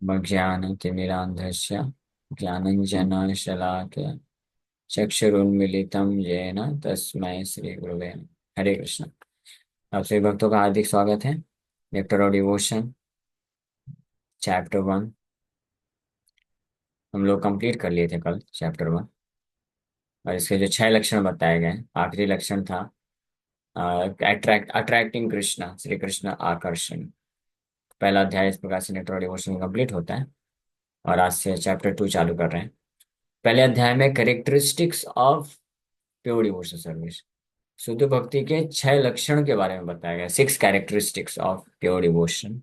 ज्ञानतिमिरान्धस्य ज्ञानञ्जनशलाकया चक्षुरुन्मीलितं येन तस्मै श्रीगुरवे नमः। हरे कृष्ण। आप सभी भक्तों का हार्दिक स्वागत है। लेक्चर ऑफ डिवोशन चैप्टर 1 हम लोग कंप्लीट कर लिए थे कल चैप्टर 1। और इसके जो 6 लक्षण बताए गए, आखिरी लक्षण था अट्रैक्टिंग कृष्णा, श्री कृष्ण आकर्षण। पहला अध्याय इस प्रकार से लेक्चर ऑफ डिवोशन कंप्लीट होता है। और आज से चैप्टर 2 चालू कर रहे हैं। पहले अध्याय में characteristics of pure devotion service, शुद्ध भक्ति के 6 लक्षण के बारे में बताया गया, 6 कैरेक्टरिस्टिक्स ऑफ प्योर डिवोशन।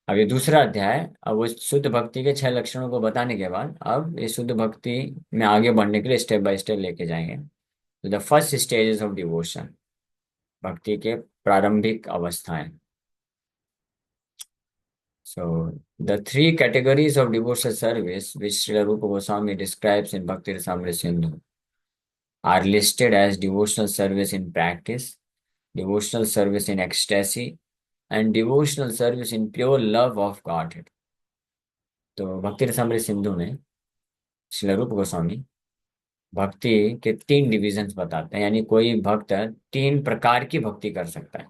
अब ये दूसरा अध्याय, अब वो शुद्ध भक्ति के 6 लक्षणों को बताने के बाद अब ये शुद्ध भक्ति में आगे बढ़ने के लिए स्टेप बाय स्टेप लेके जाएंगे। तो the first stages of devotion, भक्ति के प्रारंभिक अवस्थाएं। So the 3 categories of devotion service which Srila रूप गोस्वामी डिस्क्राइब्स इन भक्ति Rasamrita Sindhu are listed as devotional service in practice, devotional service in ecstasy, and devotional service in pure love of Godhead। तो भक्ति रसामृत सिंधु में श्रील रूप गोस्वामी भक्ति के 3 डिविजन्स बताते हैं, यानी कोई भक्त 3 प्रकार की भक्ति कर सकता है।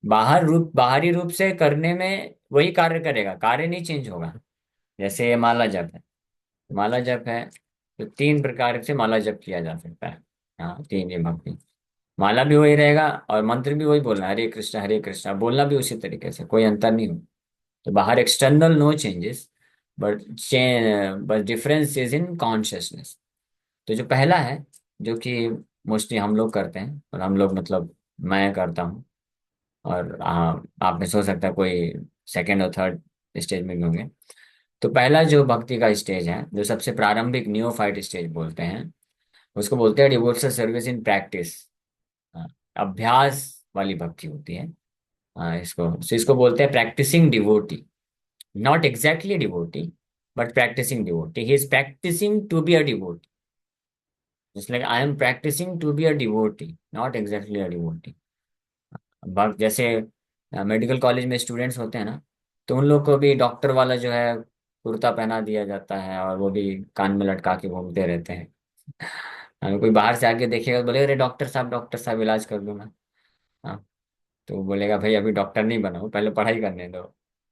बाहरी रूप से करने में वही कार्य करेगा, कार्य नहीं चेंज होगा। जैसे ये माला जप है, माला जप है तो 3 प्रकार से माला जप किया जा सकता है। हाँ, 3 ये भक्ति, माला भी वही रहेगा और मंत्र भी वही बोलना, हरे कृष्णा बोलना भी उसी तरीके से, कोई अंतर नहीं हो। तो बाहर external no changes, but but difference is in consciousness. तो जो पहला है, जो कि मोस्टली हम लोग करते हैं, और हम लोग मतलब मैं करता हूँ, और आप में सोच सकता है कोई सेकेंड और थर्ड स्टेज में भी होंगे। तो पहला जो भक्ति का स्टेज है, जो सबसे प्रारंभिक नियोफाइट स्टेज बोलते हैं, उसको बोलते हैं डिवोशनल सर्विस इन प्रैक्टिस। अभ्यास वाली भक्ति होती है। इसको बोलते हैं practicing devotee. Not exactly devotee, but practicing devotee. He is practicing to be a devotee, just like I am practicing to be a devotee, not exactly a devotee. भक्त जैसे मेडिकल कॉलेज में स्टूडेंट्स होते हैं ना, तो उन लोग को भी डॉक्टर वाला जो है कुर्ता पहना दिया जाता है, और वो भी कान में लटका के घूमते रहते हैं। कोई बाहर से आके देखेगा तो बोलेगा, अरे डॉक्टर साहब इलाज कर दो ना। हाँ, तो वो बोलेगा, भाई अभी डॉक्टर नहीं बना हूँ, पहले पढ़ाई करने दो।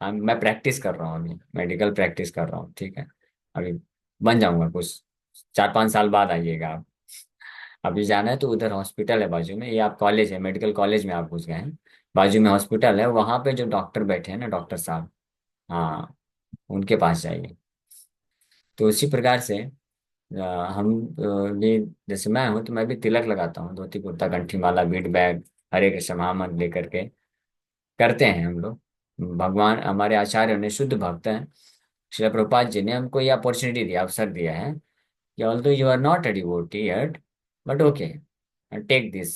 मैं प्रैक्टिस कर रहा हूँ, अभी मेडिकल प्रैक्टिस कर रहा हूँ, ठीक है। अभी बन जाऊंगा कुछ 4-5 साल बाद आइएगा आप। अभी जाना है तो उधर हॉस्पिटल है बाजू में, ये आप कॉलेज है, मेडिकल कॉलेज में आप घुस गए हैं, बाजू में हॉस्पिटल है, वहां पे जो डॉक्टर बैठे हैं ना, डॉक्टर साहब, हाँ, उनके पास जाइए। तो उसी प्रकार से हम भी, जैसे मैं हूँ तो मैं भी तिलक लगाता हूँ, धोती कुर्ता कंठी माला बीट बैग, हरे कृष्ण महामंत्र लेकर के करते हैं हम लोग। भगवान हमारे आचार्य ने, शुद्ध भक्त हैं, श्रील प्रभुपाद जी ने हमको ये अपॉर्चुनिटी दिया, अवसर दिया है कि although you are not a devotee yet, but okay, take this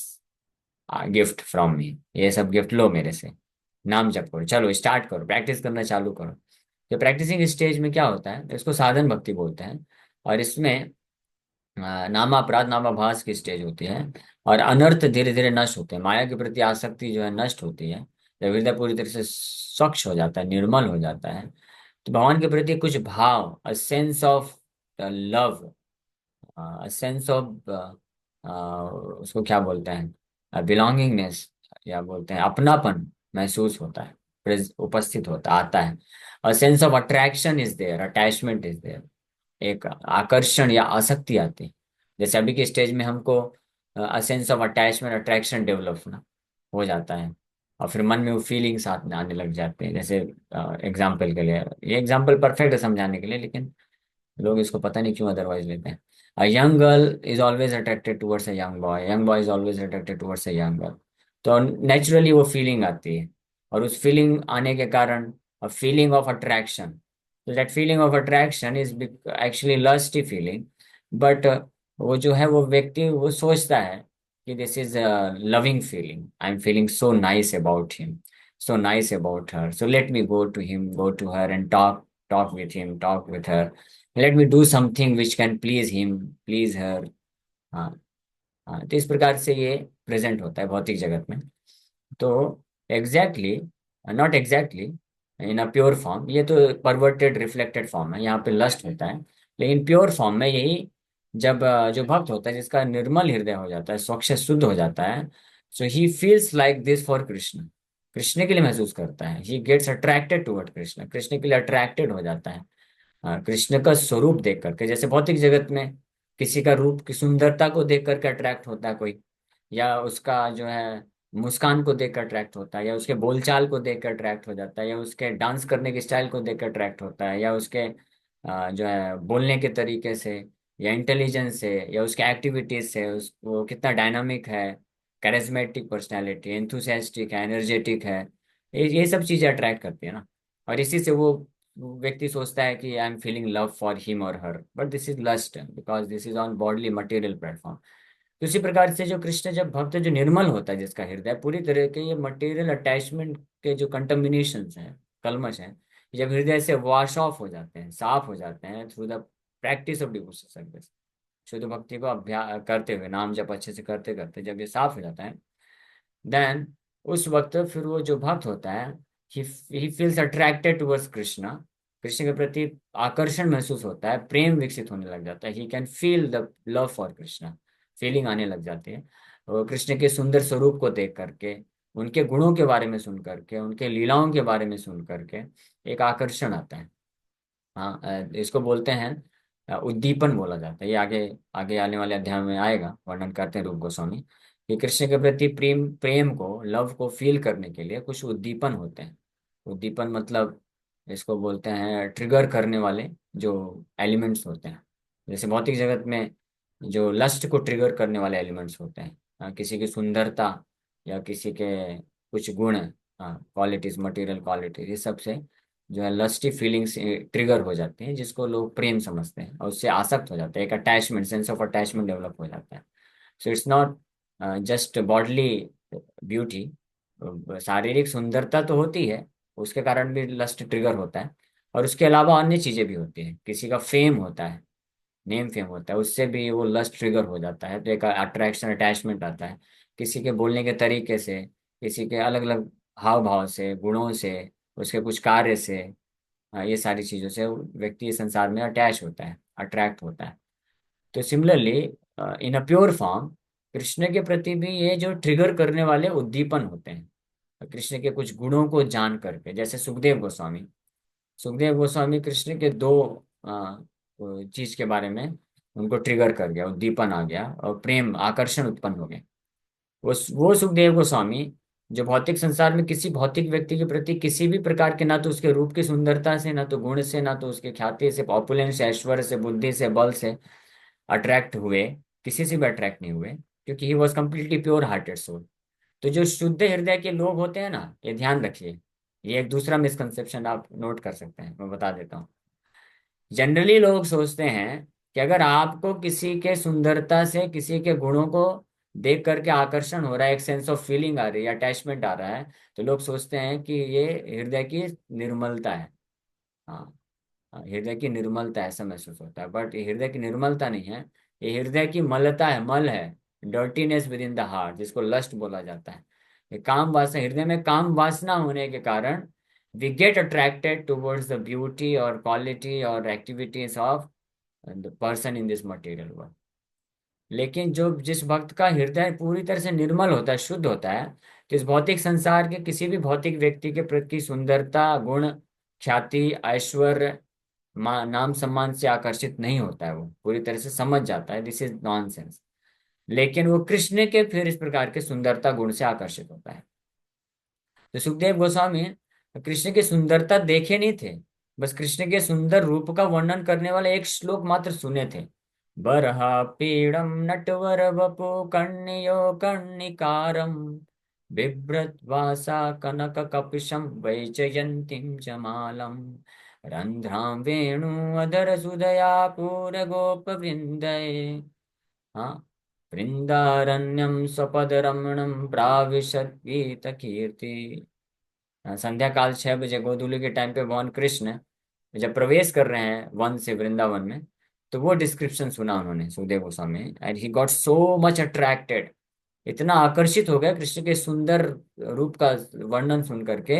gift from me. ये सब गिफ्ट लो मेरे से, नाम जप करो, चलो स्टार्ट करो, प्रैक्टिस करना चालू करो। तो प्रैक्टिसिंग स्टेज में क्या होता है, तो इसको साधन भक्ति बोलते हैं। और इसमें नामापराध नामाभास की स्टेज होती है, और अनर्थ धीरे धीरे नष्ट होते हैं, माया के प्रति आसक्ति जो है नष्ट होती है। जब हृदय पूरी तरह से स्वच्छ हो जाता है, निर्मल हो जाता है, तो भगवान के प्रति कुछ भाव, a sense of love, sense of, उसको क्या बोलते हैं, बिलोंगिंगनेस, या बोलते हैं अपनापन महसूस होता है, उपस्थित होता आता है। और sense of attraction is there, attachment is there, एक आकर्षण या आसक्ति आती है। जैसे अभी के स्टेज में हमको sense of attachment, attraction develop ना हो जाता है, और फिर मन में वो फीलिंग्स आने लग जाते हैं। जैसे एग्जाम्पल के लिए, ये एग्जाम्पल परफेक्ट है समझाने के लिए, लेकिन लोग इसको पता नहीं क्यों अदरवाइज लेते हैं। A young girl is always attracted towards a young boy is always attracted towards a young girl. तो नेचुरली वो फीलिंग आती है, और उस फीलिंग आने के कारण अ फीलिंग ऑफ अट्रैक्शन, तो that feeling of attraction is actually lusty feeling. But वो जो है, वो व्यक्ति वो सोचता है कि this is a loving feeling, I am feeling so nice about him, so nice about her, so let me go to him, go to her and talk with him, talk with her, let me do something which can please him, please her। हाँ, हाँ, तो इस प्रकार से ये present होता है भौतिक जगत में। तो exactly, not exactly, in a pure form. ये तो परवर्टेड रिफ्लेक्टेड फॉर्म है, यहाँ पे लस्ट होता है। लेकिन प्योर फॉर्म में यही, जब जो भक्त होता है जिसका निर्मल हृदय हो जाता है, स्वच्छ शुद्ध हो जाता है, so he feels like this for Krishna. Krishna के लिए महसूस करता है, he gets attracted toward Krishna, Krishna के लिए अट्रैक्टेड हो जाता है। कृष्ण का स्वरूप देख करके, जैसे भौतिक जगत में किसी का रूप की सुंदरता को देख करके अट्रैक्ट होता है कोई, या उसका जो है मुस्कान को देख कर अट्रैक्ट होता है, या उसके बोलचाल को देख कर अट्रैक्ट हो जाता है, या उसके डांस करने के स्टाइल को देख कर अट्रैक्ट होता है, या उसके जो है बोलने के तरीके से, या इंटेलिजेंस से, या उसके एक्टिविटीज से, वो कितना डायनामिक है, कैरिज्मेटिक पर्सनैलिटी, एंथुसियास्टिक है, एनर्जेटिक है, ये सब चीजें अट्रैक्ट करती है ना। और इसी से वो व्यक्ति सोचता है कि I am feeling love for him और her, but this is lust because this is on bodily material platform. तो इसी प्रकार से जो कृष्ण, जब भक्त जो निर्मल होता है, जिसका हृदय पूरी तरह के ये मटेरियल अटैचमेंट के जो कंटमिनेशन हैं, कलमश हैं, जब हृदय से वॉश ऑफ हो जाते हैं, साफ हो जाते हैं through the practice of devotion service, शुद्ध भक्ति को अभ्यास करते हुए, नाम जप अच्छे से करते करते जब ये साफ हो जाता है, देन उस वक्त फिर वो जो भक्त होता है, he feels attracted towards Krishna. Krishna के प्रति आकर्षण महसूस होता है, प्रेम विकसित होने लग जाता है, he can feel the love for Krishna, feeling आने लग जाती है। और कृष्ण के सुंदर स्वरूप को देख करके, उनके गुणों के बारे में सुन करके, उनके लीलाओं के बारे में सुन करके एक आकर्षण आता है। हाँ, इसको बोलते हैं उद्दीपन बोला जाता है। ये आगे आगे आने वाले अध्याय में आएगा, वर्णन करते हैं रूप गोस्वामी कि कृष्ण के प्रति प्रेम प्रेम को, लव को फील करने के लिए कुछ उद्दीपन होते हैं। उद्दीपन मतलब इसको बोलते हैं ट्रिगर करने वाले जो एलिमेंट्स होते हैं। जैसे भौतिक जगत में जो लस्ट को ट्रिगर करने वाले एलिमेंट्स होते हैं, किसी की सुंदरता, या किसी के कुछ गुण, क्वालिटीज, मटेरियल क्वालिटीज, ये सब से जो है लस्टी फीलिंग्स ट्रिगर हो जाती हैं, जिसको लोग प्रेम समझते हैं और उससे आसक्त हो जाते हैं, एक attachment, sense of attachment develop हो जाता है। So it's not just bodily beauty, शारीरिक सुंदरता तो होती है, उसके कारण भी लस्ट ट्रिगर होता है। और उसके अलावा अन्य चीजें भी होती हैं, किसी का फेम होता है, नेम फेम होता है, उससे भी वो लस्ट ट्रिगर हो जाता है, तो एक अट्रैक्शन, अटैचमेंट आता है। किसी के बोलने के तरीके से, किसी के अलग अलग हाव भाव से, गुणों से, उसके कुछ कार्य से, ये सारी चीजों से व्यक्ति इस संसार में अटैच होता है, अट्रैक्ट होता है। तो similarly in a pure form, Krishna के प्रति भी ये जो ट्रिगर करने वाले उद्दीपन होते हैं, कृष्ण के कुछ गुणों को जान करके, जैसे सुखदेव गोस्वामी कृष्ण के दो चीज के बारे में उनको ट्रिगर कर गया, उद्दीपन आ गया और प्रेम, आकर्षण उत्पन्न हो गया। वो सुखदेव गोस्वामी जो भौतिक संसार में किसी भौतिक व्यक्ति के प्रति किसी भी प्रकार के, ना तो उसके रूप की सुंदरता से, ना तो गुण से, ना तो उसके ख्याति से, ऑपुलेंस से, ऐश्वर्य से, बुद्धि से, बल से अट्रैक्ट हुए, किसी से भी अट्रैक्ट नहीं हुए, क्योंकि he was completely pure hearted soul. तो जो शुद्ध हृदय के लोग होते हैं ना, ये ध्यान रखिए, ये एक दूसरा मिसकंसेप्शन आप नोट कर सकते हैं, मैं बता देता हूँ। जनरली लोग सोचते हैं कि अगर आपको किसी के सुंदरता से, किसी के गुणों को देख करके आकर्षण हो रहा है, एक सेंस ऑफ फीलिंग आ रही है, अटैचमेंट आ रहा है, तो लोग सोचते हैं कि ये हृदय की निर्मलता है। हाँ, हाँ, हृदय की निर्मलता ऐसा महसूस होता है, बट ये हृदय की निर्मलता नहीं है, ये हृदय की मलता है, मल है, dirtiness with in the heart, जिसको लस्ट बोला जाता है। ये काम वासना, हृदय में काम वासना होने के कारण we get attracted towards the beauty और क्वालिटी और activities of the person in this material world. लेकिन जो जिस भक्त का हृदय पूरी तरह से निर्मल होता है, शुद्ध होता है, तो इस भौतिक संसार के किसी भी भौतिक व्यक्ति के प्रति सुंदरता, गुण, ख्याति, ऐश्वर्य, नाम सम्मान से आकर्षित नहीं होता है, वो पूरी तरह से समझ जाता है दिस इज नॉनसेंस। लेकिन वो कृष्ण के फिर इस प्रकार के सुंदरता गुण से आकर्षित होता है। तो सुखदेव गोस्वामी कृष्ण की सुंदरता देखे नहीं थे, बस कृष्ण के सुंदर रूप का वर्णन करने वाले एक श्लोक मात्र सुने थे। बरहा पीड़म नटवर वपु कर्णयो कर्णिकारम, बिभ्रद्वासा कनक कपिशम वैजयंतीम च मालम, रंध्रां वेणु अधर सुदया पूर गोप वृंदये। हाँ, वृंदारण्यम स्वपद रमणम प्राविशद गीत कीर्ति। संध्या काल 6 बजे गोधूली के टाइम पे भगवान कृष्ण जब प्रवेश कर रहे हैं वन से वृंदावन में, तो वो डिस्क्रिप्शन सुना उन्होंने, Sukhdev Goswami, and he got so much attracted, इतना आकर्षित हो गया कृष्ण के सुंदर रूप का वर्णन सुन करके,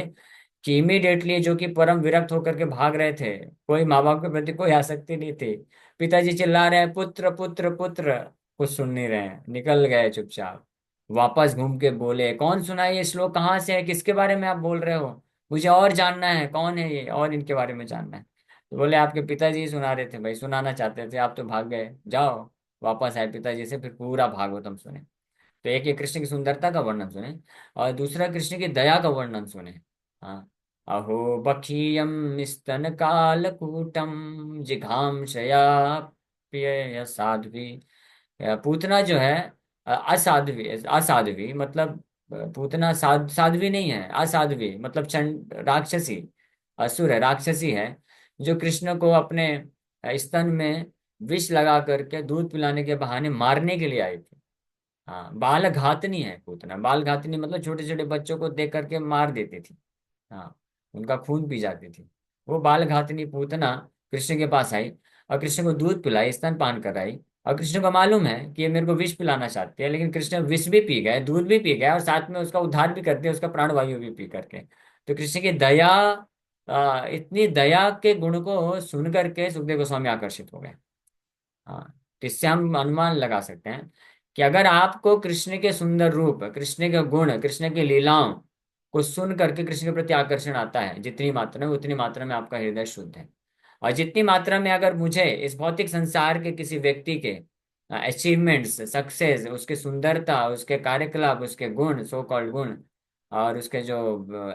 कि इमीडिएटली जो कि परम विरक्त होकर के भाग रहे थे, कोई माँ बाप के प्रति कोई आसक्ति नहीं थी। पिताजी चिल्ला रहे हैं पुत्र पुत्र पुत्र, कुछ सुन नहीं रहे हैं, निकल गए चुपचाप। वापस घूम के बोले, कौन सुना है ये श्लोक, कहाँ से है, किसके बारे में आप बोल रहे हो, मुझे और जानना है, कौन है ये, और इनके बारे में जानना है। तो बोले आपके पिताजी ही सुना रहे थे भाई, सुनाना चाहते थे, आप तो भाग गए, जाओ। वापस आए पिताजी से, फिर पूरा भागवतम सुने। तो एक ये कृष्ण की सुंदरता का वर्णन सुने, और दूसरा कृष्ण की दया का वर्णन सुने। हाँ। अहो बखीयम स्तन कालकूटम जिघांसया प्यय साध्वी। पूतना जो है असाध्वी, असाध्वी मतलब पूतना साध्वी नहीं है, असाध्वी मतलब चंड राक्षसी, असुर है, राक्षसी है, जो कृष्ण को अपने स्तन में विष लगा करके दूध पिलाने के बहाने मारने के लिए आई थी। हाँ, बाल घातनी है पूतना, बाल घातनी मतलब छोटे छोटे बच्चों को देख करके मार देती थी। हाँ, उनका खून पी जाती थी। वो बाल घातनी पूतना कृष्ण के पास आई, और कृष्ण को दूध पिलाई, स्तनपान कराई। और कृष्ण को मालूम है कि ये मेरे को विष पिलाना चाहती है, लेकिन कृष्ण विष भी पी गए, दूध भी पी गए, और साथ में उसका उद्धार भी कर दिया, उसका प्राणवायु भी पी करके। तो कृष्ण की दया, इतनी दया के गुण को सुन करके सुखदेव गोस्वामी आकर्षित हो गए। हाँ। तो इससे हम अनुमान लगा सकते हैं कि अगर आपको कृष्ण के सुंदर रूप, कृष्ण के गुण, कृष्ण की लीलाओं को सुन करके कृष्ण के प्रति आकर्षण आता है जितनी मात्रा में, उतनी मात्रा में आपका हृदय शुद्ध है। और जितनी मात्रा में अगर मुझे इस भौतिक संसार के किसी व्यक्ति के अचीवमेंट्स, सक्सेस, उसकी सुंदरता, उसके कार्यकलाप, उसके गुण, सो कॉल्ड गुण, और उसके जो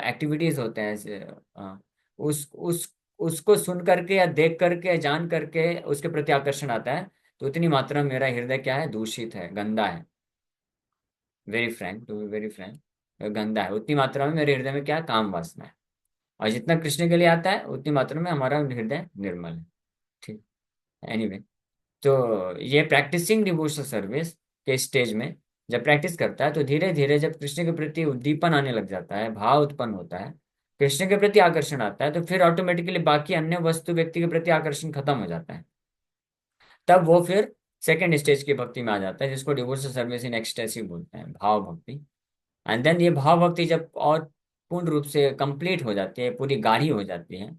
एक्टिविटीज होते हैं, उस उसको सुन करके या देख करके या जान करके उसके प्रति आकर्षण आता है, तो उतनी मात्रा में मेरा हृदय क्या है, दूषित है, गंदा है। Very frank, to be very frank, गंदा है। उतनी मात्रा में मेरे हृदय में क्या है, काम वासना है। और जितना कृष्ण के लिए आता है उतनी मात्रा में हमारा हृदय निर्मल है। ठीक। एनीवे, तो ये प्रैक्टिसिंग डिवोशनल सर्विस के स्टेज में जब प्रैक्टिस करता है, तो धीरे धीरे जब कृष्ण के प्रति उद्दीपन आने लग जाता है, भाव उत्पन्न होता है, कृष्ण के प्रति आकर्षण आता है, तो फिर ऑटोमेटिकली बाकी अन्य वस्तु व्यक्ति के प्रति आकर्षण खत्म हो जाता है। तब वो फिर सेकेंड स्टेज की भक्ति में आ जाता है, जिसको डिवोशनल सर्विस इन एक्सटेसी बोलते हैं, भाव भक्ति। एंड देन ये भाव भक्ति जब और पूर्ण रूप से कंप्लीट हो जाती है, पूरी गाढ़ी हो जाती है,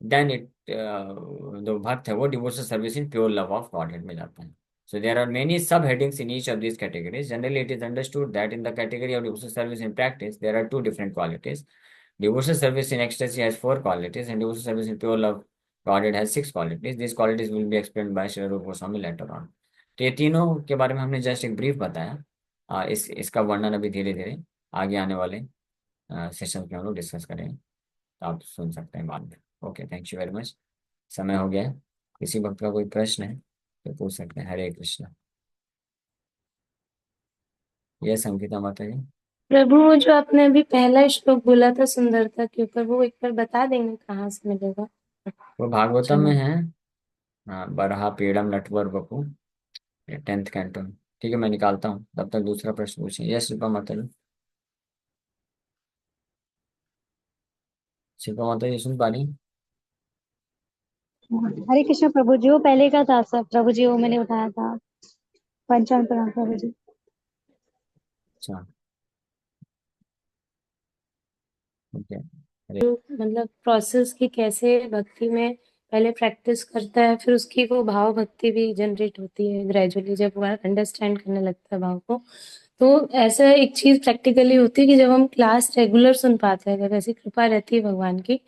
देन इट, जो भक्त है वो devotional service in pure love of godhead में जाता है। So there are many subheadings in each of these categories. Generally, it is understood that in the category of devotional service in practice, there are two different qualities. Devotional service in ecstasy has four qualities, and devotional service in pure love Godhead has six qualities. These qualities will be explained by Sri Rupa Goswami later on. तो ये तीनों के बारे में हमने just एक brief बताया। इसका वर्णन अभी धीरे धीरे आगे आने वाले सेशन में हम लोग डिस्कस करेंगे, तो आप सुन सकते हैं बाद में। Okay, thank you very much. समय हो गया है। किसी वक्त का कोई प्रश्न है तो पूछ सकते हैं। हरे कृष्ण। ये संगीता माता जी। प्रभु, वो जो आपने अभी पहला श्लोक बोला था सुंदरता के ऊपर, वो एक बार बता देंगे कहाँ से मिलेगा? वो भागवतम में चलो। है। हाँ, बरहा पीड़म नटवर बपू, 10th कैंटो। ठीक है, मैं निकालता हूँ, तब तक दूसरा प्रश्न पूछिए। यस, शिल्पा माता जी। शिल्पा माता जी सुन पा रही हैं? हरे कृष्ण प्रभु जी, वो पहले का था सब प्रभु जी, वो मैंने उठाया था। पंचांग प्रणाम प्रभु जी। अच्छा। ओके। अरे। मतलब प्रोसेस की कैसे भक्ति में पहले प्रैक्टिस करता है, फिर उसकी वो भाव भक्ति भी जनरेट होती है ग्रेजुअली, जब वो अंडरस्टैंड करने लगता है भाव को। तो ऐसा एक चीज प्रैक्टिकली होती है कि जब हम क्लास रेगुलर सुन पाते हैं, जब ऐसी कृपा रहती है भगवान की,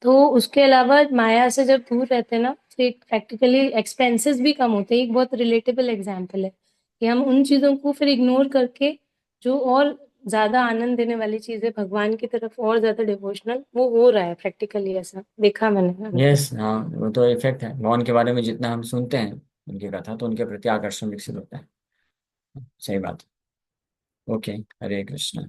तो उसके अलावा माया से जब दूर रहते हैं ना, तो एक प्रैक्टिकली एक्सपेंसेस भी कम होते हैं। एक बहुत रिलेटेबल एग्जाम्पल है कि हम उन चीजों को फिर इग्नोर करके जो और ज्यादा आनंद देने वाली चीज है भगवान की तरफ, और ज्यादा डिवोशनल वो हो रहा है। प्रैक्टिकली ऐसा देखा मैंने अनुभव। यस, हाँ, वो तो इफेक्ट है, भगवान के बारे में जितना हम सुनते हैं उनकी कथा, तो उनके प्रति आकर्षण विकसित होता है। सही बात है। ओके, हरे कृष्ण।